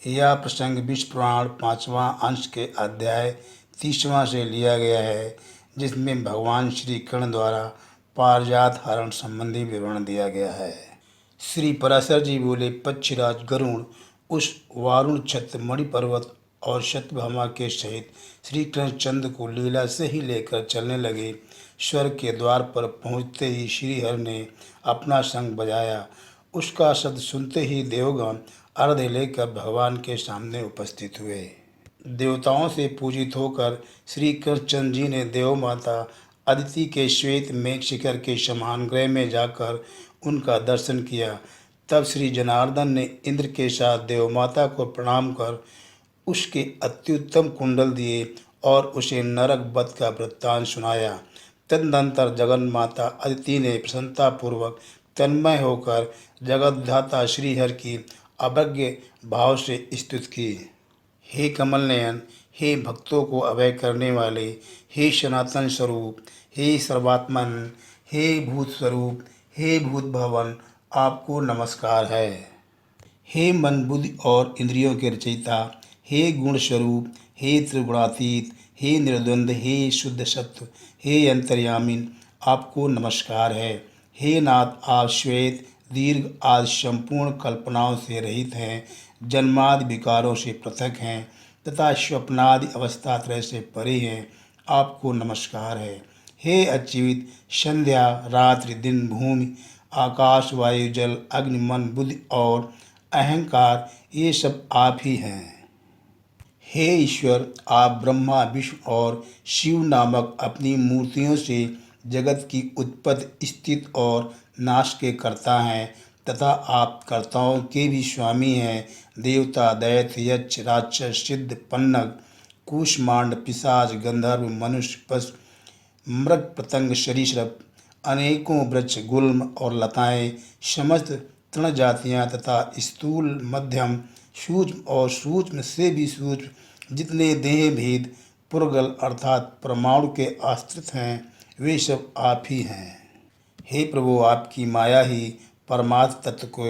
यह प्रसंग विष्णु पुराण 5वां अंश के अध्याय 30वां से लिया गया है, जिसमें भगवान श्री कृष्ण द्वारा पारिजात हरण संबंधी विवरण दिया गया है। श्री पराशर जी बोले, पक्षीराज गरुड़ उस वारुण छत्र मणि पर्वत और सत्यभामा के सहित श्री कृष्णचंद्र को लीला से ही लेकर चलने लगे। स्वर्ग के द्वार पर पहुँचते ही श्रीहरि ने अपना शंख बजाया। उसका शब्द सुनते ही देवगण अर्घ्य लेकर भगवान के सामने उपस्थित हुए। देवताओं से पूजित होकर श्री कृष्णचंद्र जी ने देव माता अदिति के श्वेत मेघ शिखर के समान गृह में जाकर उनका दर्शन किया। तब श्री जनार्दन ने इंद्र के साथ देव माता को प्रणाम कर उसके अत्युत्तम कुंडल दिए और उसे नरक वध का वृत्तांत सुनाया। तदनंतर जगन माता अदिति ने प्रसन्नतापूर्वक तन्मय होकर जगद्धाता श्रीहरि की अवज्ञ भाव से स्तुति की। हे कमल नयन, हे भक्तों को अभय करने वाले, हे सनातन स्वरूप, हे सर्वात्मन, हे भूत स्वरूप, हे भूत भवन, आपको नमस्कार है। हे मन बुद्धि और इंद्रियों के रचयिता, हे गुण स्वरूप, हे त्रिगुणातीत, हे निर्द्वंद, हे शुद्ध सत्व, हे अंतर्यामिन, आपको नमस्कार है। हे नाथ, आप श्वेत दीर्घ आदि संपूर्ण कल्पनाओं से रहित हैं, जन्मादि विकारों से पृथक हैं तथा स्वप्नादि अवस्था त्रय से परे हैं, आपको नमस्कार है। हे अच्युत, संध्या रात्रि दिन भूमि आकाश वायु जल अग्नि मन बुद्धि और अहंकार, ये सब आप ही हैं। हे ईश्वर, आप ब्रह्मा विष्णु और शिव नामक अपनी मूर्तियों से जगत की उत्पत्ति स्थिति और नाश के कर्ता हैं तथा आप कर्ताओं के भी स्वामी हैं। देवता दैत्य यक्ष राक्षस सिद्ध पन्नग कूष्मांड पिशाच गंधर्व मनुष्य पशु मृग पतंग सरीसृप अनेकों वृक्ष गुल्म और लताएं समस्त तृण जातियाँ तथा स्थूल मध्यम सूक्ष्म और सूक्ष्म से भी सूक्ष्म जितने देह भेद पुरगल अर्थात परमाणु के आश्रित हैं, वे सब आप ही हैं। हे प्रभु, आपकी माया ही परमार्थ तत्व को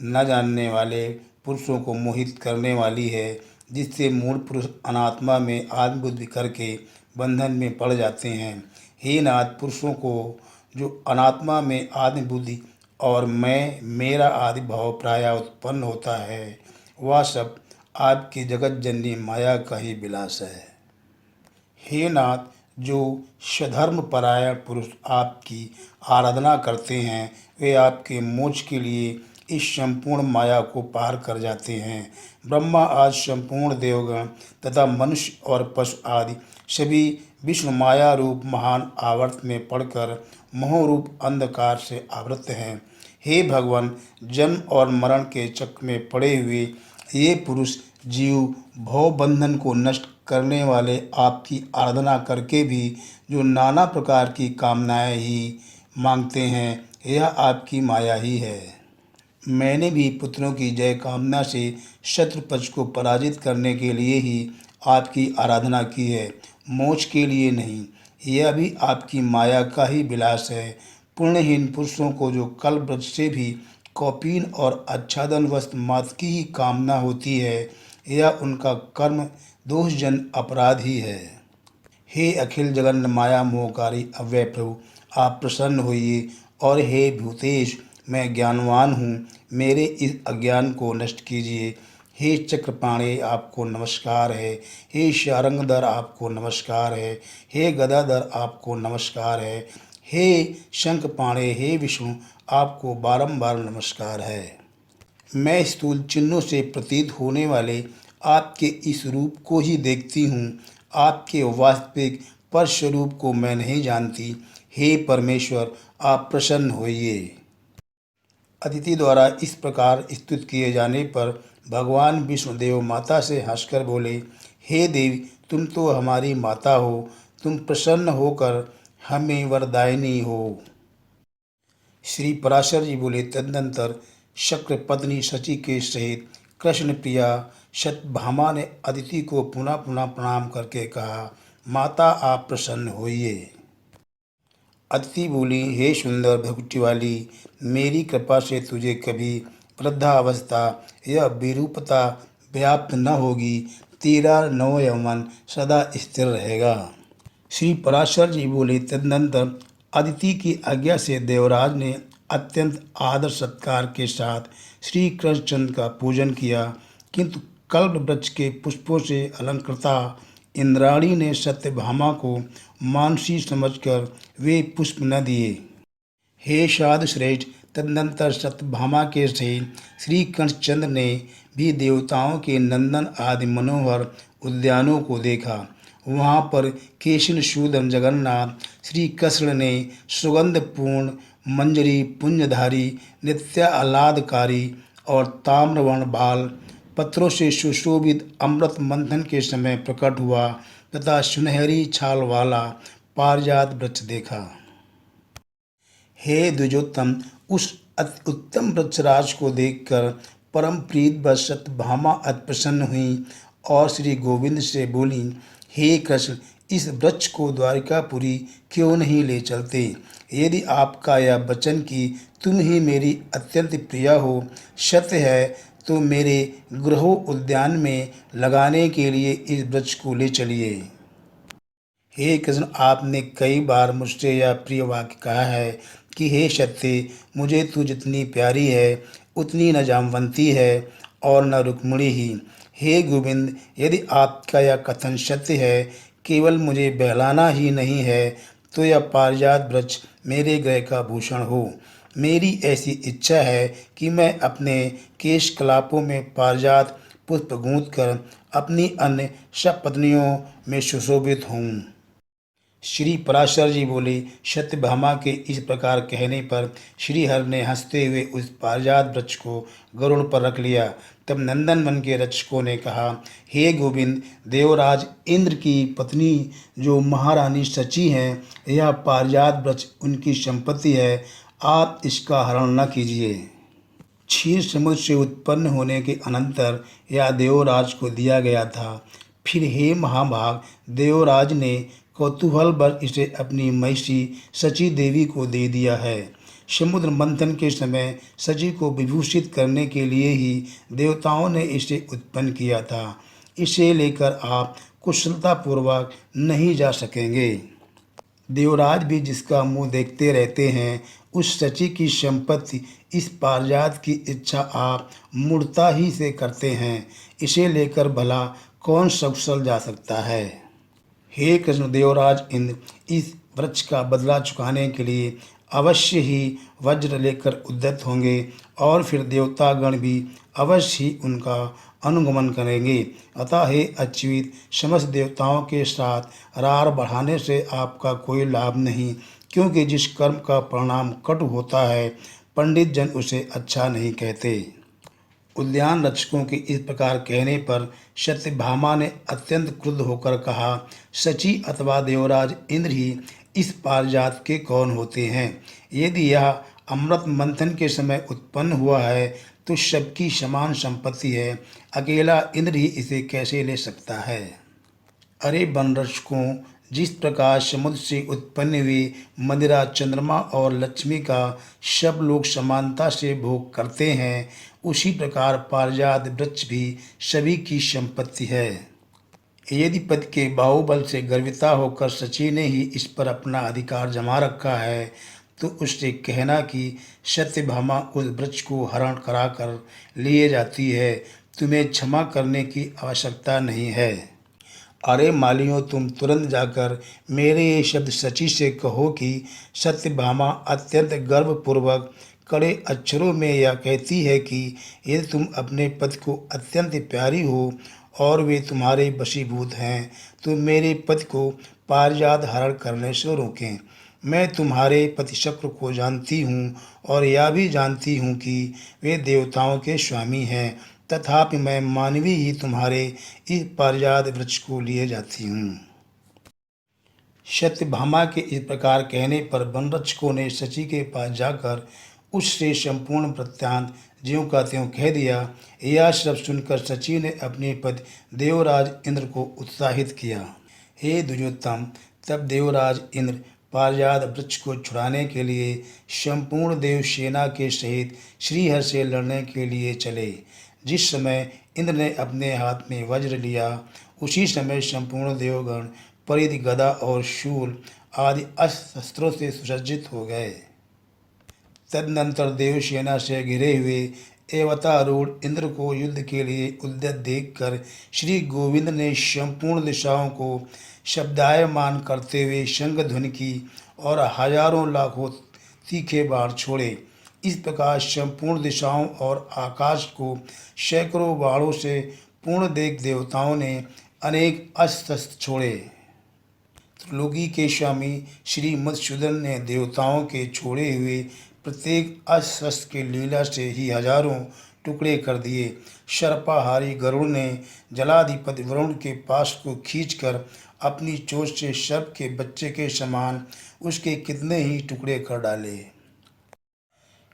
न जानने वाले पुरुषों को मोहित करने वाली है, जिससे मूल पुरुष अनात्मा में आत्मबुद्धि करके बंधन में पड़ जाते हैं। हे नाथ, पुरुषों को जो अनात्मा में आत्मबुद्धि और मैं मेरा आदि भाव प्रायः उत्पन्न होता है, वह सब आपकी जगत जननी माया का ही विलास है। हे नाथ, जो स्वधर्म परायण पुरुष आपकी आराधना करते हैं, वे आपके मोक्ष के लिए इस संपूर्ण माया को पार कर जाते हैं। ब्रह्मा आज संपूर्ण देवगण तथा मनुष्य और पशु आदि सभी विष्णु माया रूप महान आवर्त में पड़कर मोह रूप अंधकार से आवृत हैं। हे भगवान, जन्म और मरण के चक्र में पड़े हुए ये पुरुष जीव भव बंधन को नष्ट करने वाले आपकी आराधना करके भी जो नाना प्रकार की कामनाएं ही मांगते हैं, यह आपकी माया ही है। मैंने भी पुत्रों की जय कामना से शत्रु पक्ष को पराजित करने के लिए ही आपकी आराधना की है, मोक्ष के लिए नहीं। यह भी आपकी माया का ही विलास है। पुण्यहीन पुरुषों को जो कल्पवृक्ष से भी कौपीन और आच्छादन वस्त्र मात्र की ही कामना होती है, यह उनका कर्म दोषजन अपराध ही है। हे अखिल जगन माया मोहकारी अव्यय प्रभु, आप प्रसन्न होइए और हे भूतेश, मैं ज्ञानवान हूँ, मेरे इस अज्ञान को नष्ट कीजिए। हे चक्रपाणे, आपको नमस्कार है। हे शारंगधर, आपको नमस्कार है। हे गदाधर, आपको नमस्कार है। हे शंखपाणे, हे विष्णु, आपको बारंबार नमस्कार है। मैं स्थूल चिन्हों से प्रतीत होने वाले आपके इस रूप को ही देखती हूँ, आपके वास्तविक पर स्वरूप को मैं नहीं जानती। हे परमेश्वर, आप प्रसन्न होइए। अदिति द्वारा इस प्रकार स्तुत किए जाने पर भगवान विष्णुदेव माता से हंसकर बोले, हे देवी, तुम तो हमारी माता हो, तुम प्रसन्न होकर हमें वरदायिनी हो। श्री पराशर जी बोले, तदनंतर शक्र पत्नी शची के सहित कृष्ण प्रिया सत्यभामा ने अदिति को पुनः पुनः प्रणाम करके कहा, माता आप प्रसन्न होइए। अदिति बोली, हे सुंदर भक्ति वाली, मेरी कृपा से तुझे कभी वृद्धावस्था या विरूपता व्याप्त न होगी, तेरा नव यौवन सदा स्थिर रहेगा। श्री पराशर जी बोले, तदनंतर अदिति की आज्ञा से देवराज ने अत्यंत आदर सत्कार के साथ श्री कृष्णचंद्र का पूजन किया, किंतु कल्प वृक्ष के पुष्पों से अलंकृता इंद्राणी ने सत्यभामा को मानसी समझकर वे पुष्प न दिए। हे साधु श्रेष्ठ, तदनंतर सत्यभामा के से श्री कृष्णचंद्र ने भी देवताओं के नंदन आदि मनोहर उद्यानों को देखा। वहाँ पर केशिन शूदन जगन्नाथ श्री कृष्ण ने सुगंधपूर्ण मंजरी पुंजधारी नित्य आह्लादकारी और ताम्रवर्ण बाल पत्रों से सुशोभित अमृत मंथन के समय प्रकट हुआ तथा सुनहरी छाल वाला पारिजात वृक्ष देखा। हे द्विजोत्तम, उस अति उत्तम वृक्षराज को देखकर परम प्रीत बस सत्यभामा अति प्रसन्न हुई और श्री गोविंद से बोली, हे कृष्ण, इस वृक्ष को द्वारिकापुरी क्यों नहीं ले चलते? यदि आपका यह वचन कि तुम ही मेरी अत्यंत प्रिया हो सत्य है तो मेरे गृह उद्यान में लगाने के लिए इस वृक्ष को ले चलिए। हे कृष्ण, आपने कई बार मुझसे यह प्रिय वाक्य कहा है कि हे सत्य, मुझे तू जितनी प्यारी है उतनी न जामवंती है और न रुक्मिणी ही। हे गोविंद, यदि आपका यह कथन सत्य है, केवल मुझे बहलाना ही नहीं है, तो यह पारिजात वृक्ष मेरे गृह का भूषण हो। मेरी ऐसी इच्छा है कि मैं अपने केश कलापों में पारिजात पुष्प गूंथ कर अपनी अन्य सब पत्नियों में सुशोभित हूँ। श्री पराशर जी बोले, सत्यभामा के इस प्रकार कहने पर श्रीहरि ने हंसते हुए उस पारिजात वृक्ष को गरुड़ पर रख लिया। तब नंदन वन के रक्षकों ने कहा, हे गोविंद, देवराज इंद्र की पत्नी जो महारानी सची हैं, यह पारिजात वृक्ष उनकी संपत्ति है, आप इसका हरण न कीजिए। क्षीर समुद्र से उत्पन्न होने के अनंतर यह देवराज को दिया गया था। फिर हे महाभाग, देवराज ने कौतूहलवश इसे अपनी महिषी सची देवी को दे दिया है। समुद्र मंथन के समय सची को विभूषित करने के लिए ही देवताओं ने इसे उत्पन्न किया था। इसे लेकर आप कुशलतापूर्वक नहीं जा सकेंगे। देवराज भी जिसका मुंह देखते रहते हैं, उस सची की संपत्ति इस पारिजात की इच्छा आप मूढ़ता ही से करते हैं। इसे लेकर भला कौन सकुशल जा सकता है? हे कृष्ण, देवराज इंद्र इस वृक्ष का बदला चुकाने के लिए अवश्य ही वज्र लेकर उद्यत होंगे और फिर देवतागण भी अवश्य ही उनका अनुगमन करेंगे। अतः हे अच्युत, समस्त देवताओं के साथ रार बढ़ाने से आपका कोई लाभ नहीं, क्योंकि जिस कर्म का परिणाम कटु होता है, पंडित जन उसे अच्छा नहीं कहते। उद्यान रक्षकों के इस प्रकार कहने पर सत्यभामा ने अत्यंत क्रुद्ध होकर कहा, सची अथवा देवराज इंद्र ही इस पारिजात के कौन होते हैं? यदि यह अमृत मंथन के समय उत्पन्न हुआ है तो सबकी समान संपत्ति है, अकेला इंद्र ही इसे कैसे ले सकता है? अरे वन रक्षकों, जिस प्रकार समुद्र से उत्पन्न हुई मदिरा चंद्रमा और लक्ष्मी का सब लोग समानता से भोग करते हैं, उसी प्रकार पारिजात वृक्ष भी सभी की संपत्ति है। यदि पति के बाहुबल से गर्विता होकर सची ने ही इस पर अपना अधिकार जमा रखा है, तो उससे कहना कि सत्यभामा उस वृक्ष को हरण कराकर लिए जाती है, तुम्हें क्षमा करने की आवश्यकता नहीं है। अरे मालियों, तुम तुरंत जाकर मेरे ये शब्द सची से कहो कि सत्यभामा अत्यंत गर्वपूर्वक कड़े अक्षरों में यह कहती है कि यदि तुम अपने पति को अत्यंत प्यारी हो और वे तुम्हारे वशीभूत हैं, तो मेरे पति को पारिजात हरण करने से रोकें। मैं तुम्हारे पति शक्र को जानती हूँ और यह भी जानती हूँ कि वे देवताओं के स्वामी हैं, तथापि मैं मानवी ही तुम्हारे इस पारिजात वृक्ष को लिए जाती हूँ। सत्यभामा के इस प्रकार कहने पर वन रक्षकों ने सची के पास जाकर उससे संपूर्ण वृत्तांत ज्यों का त्यों कह दिया। यह सब सुनकर सची ने अपने पति देवराज इंद्र को उत्साहित किया। हे द्विजोत्तम, तब देवराज इंद्र पारिजात वृक्ष को छुड़ाने के लिए संपूर्ण देव सेना के सहित श्रीहरि से लड़ने के लिए चले। जिस समय इंद्र ने अपने हाथ में वज्र लिया, उसी समय संपूर्ण देवगण परिधि, गदा और शूल आदि अस्त्र शस्त्रों से सुसज्जित हो गए। तदनंतर देवसेना से घिरे हुए एवतारूढ़ इंद्र को युद्ध के लिए उद्यत देखकर श्री गोविंद ने संपूर्ण दिशाओं को शब्दायमान करते हुए शंख ध्वनि की और हजारों लाखों तीखे बाण छोड़े। इस प्रकार संपूर्ण दिशाओं और आकाश को सैकड़ों बाणों से पूर्ण देख देवताओं ने अनेक अस्त्र शस्त्र छोड़े। त्रिलोकी के स्वामी श्री मधुसूदन ने देवताओं के छोड़े हुए प्रत्येक अस्त्र शस्त्र के लीला से ही हजारों टुकड़े कर दिए। सर्पाहारी गरुड़ ने जलाधिपति वरुण के पास को खींचकर अपनी चोंच से सर्प के बच्चे के समान उसके कितने ही टुकड़े कर डाले।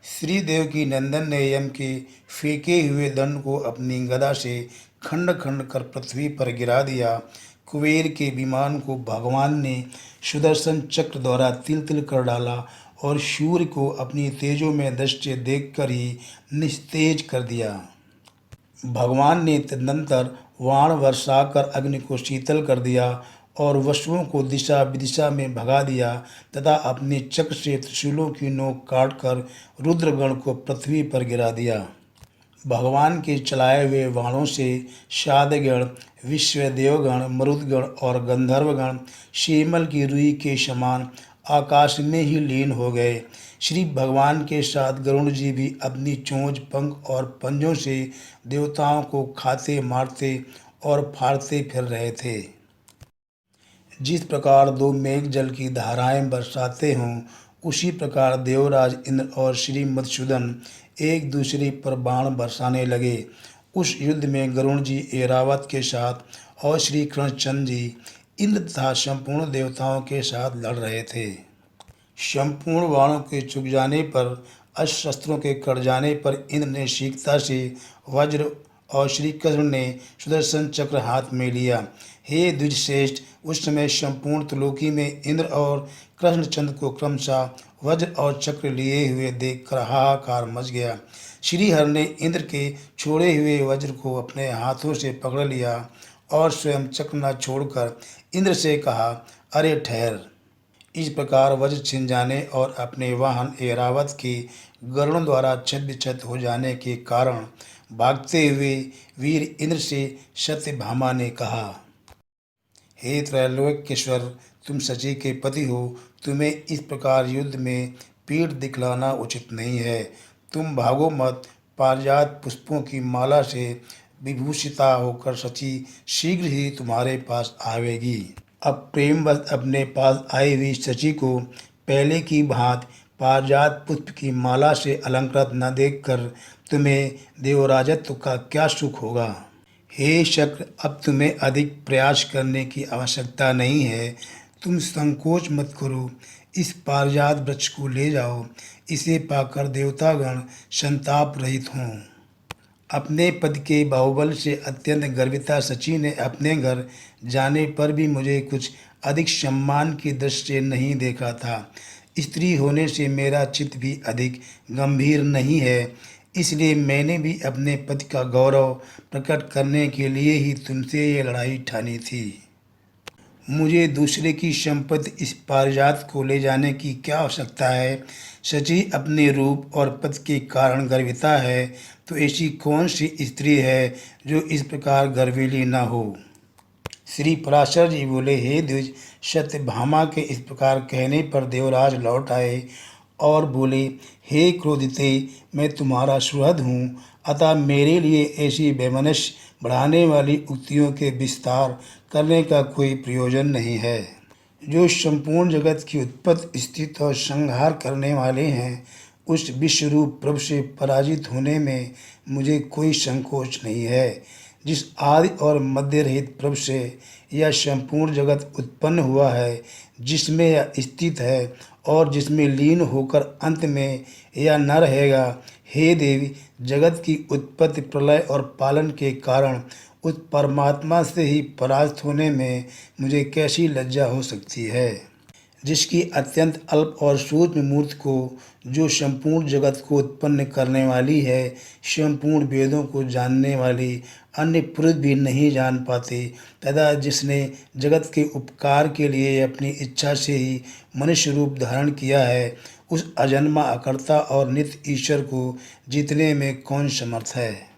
श्री देवकी नंदन ने यम के फेंके हुए दंड को अपनी गदा से खंड खंड कर पृथ्वी पर गिरा दिया। कुबेर के विमान को भगवान ने सुदर्शन चक्र द्वारा तिल तिल कर डाला और सूर्य को अपनी तेजों में दृष्टि देखकर ही निस्तेज कर दिया। भगवान ने तदनंतर वाण वर्षाकर अग्नि को शीतल कर दिया और वसुओं को दिशा विदिशा में भगा दिया तथा अपने चक्र से त्रिशूलों की नोक काटकर रुद्रगण को पृथ्वी पर गिरा दिया। भगवान के चलाए हुए बाणों से साध्यगण, विश्वदेवगण, मरुदगण और गंधर्वगण शीमल की रुई के समान आकाश में ही लीन हो गए। श्री भगवान के साथ गरुड़ जी भी अपनी चोंच, पंख और पंजों से देवताओं को खाते, मारते और फाड़ते फिर रहे थे। जिस प्रकार दो मेघ जल की धाराएं बरसाते हों, उसी प्रकार देवराज इंद्र और श्री मधुसूदन एक दूसरे पर बाण बरसाने लगे। उस युद्ध में गरुड़ जी ऐरावत के साथ और श्री कृष्णचंद्र जी इंद्र तथा संपूर्ण देवताओं के साथ लड़ रहे थे। संपूर्ण बाणों के चुक जाने पर, अस्त्र शस्त्रों के कट जाने पर इंद्र ने शीघ्रता से वज्र और श्री कृष्ण ने सुदर्शन चक्र हाथ में लिया। हे द्विजश्रेष्ठ, उस समय संपूर्ण त्रिलोकी में इंद्र और कृष्णचंद्र को क्रमशः वज्र और चक्र लिए हुए देखकर हाहाकार मच गया। श्रीहरि ने इंद्र के छोड़े हुए वज्र को अपने हाथों से पकड़ लिया और स्वयं चक्र न छोड़कर इंद्र से कहा, अरे ठहर। इस प्रकार वज्र छिन जाने और अपने वाहन ऐरावत के गरुड़ों द्वारा छत हो जाने के कारण भागते हुए वीर इंद्र से सत्यभामा ने कहा, हे त्रैलोक्येश्वर, तुम शची के पति हो, तुम्हें इस प्रकार युद्ध में पीठ दिखलाना उचित नहीं है। तुम भागो मत। पारिजात पुष्पों की माला से विभूषिता होकर शची शीघ्र ही तुम्हारे पास आवेगी। अब प्रेमवश अपने पास आई हुई शची को पहले की भांति पारिजात पुष्प की माला से अलंकृत न देखकर तुम्हें देवराजत्व का क्या सुख होगा। हे शक्र, अब तुम्हें अधिक प्रयास करने की आवश्यकता नहीं है। तुम संकोच मत करो, इस पारिजात वृक्ष को ले जाओ। इसे पाकर देवतागण संताप रहित हों। अपने पद के बाहुबल से अत्यंत गर्विता शची ने अपने घर जाने पर भी मुझे कुछ अधिक सम्मान की दृष्टि नहीं देखा था। स्त्री होने से मेरा चित्त भी अधिक गंभीर नहीं है, इसलिए मैंने भी अपने पति का गौरव प्रकट करने के लिए ही तुमसे ये लड़ाई ठानी थी। मुझे दूसरे की संपत्ति इस पारिजात को ले जाने की क्या आवश्यकता है। शची अपने रूप और पद के कारण गर्विता है, तो ऐसी कौन सी स्त्री है जो इस प्रकार गर्वीली न हो। श्री पराशर जी बोले, हे द्विज, सत्यभामा के इस प्रकार कहने पर देवराज लौट आए और बोले, हे क्रोधिते, मैं तुम्हारा सुहृद हूँ, अतः मेरे लिए ऐसी वैमनस्य बढ़ाने वाली उक्तियों के विस्तार करने का कोई प्रयोजन नहीं है। जो संपूर्ण जगत की उत्पत्ति, स्थिति और संहार करने वाले हैं, उस विश्वरूप प्रभु से पराजित होने में मुझे कोई संकोच नहीं है। जिस आदि और मध्य रहित प्रभु से यह संपूर्ण जगत उत्पन्न हुआ है, जिसमें यह स्थित है और जिसमें लीन होकर अंत में यह न रहेगा, हे देवी, जगत की उत्पत्ति, प्रलय और पालन के कारण उस परमात्मा से ही परास्त होने में मुझे कैसी लज्जा हो सकती है, जिसकी अत्यंत अल्प और सूक्ष्म मूर्ति को जो संपूर्ण जगत को उत्पन्न करने वाली है, संपूर्ण वेदों को जानने वाली, अन्य पुरुष भी नहीं जान पाते, तथा जिसने जगत के उपकार के लिए अपनी इच्छा से ही मनुष्य रूप धारण किया है, उस अजन्मा अकर्ता और नित्य ईश्वर को जीतने में कौन समर्थ है।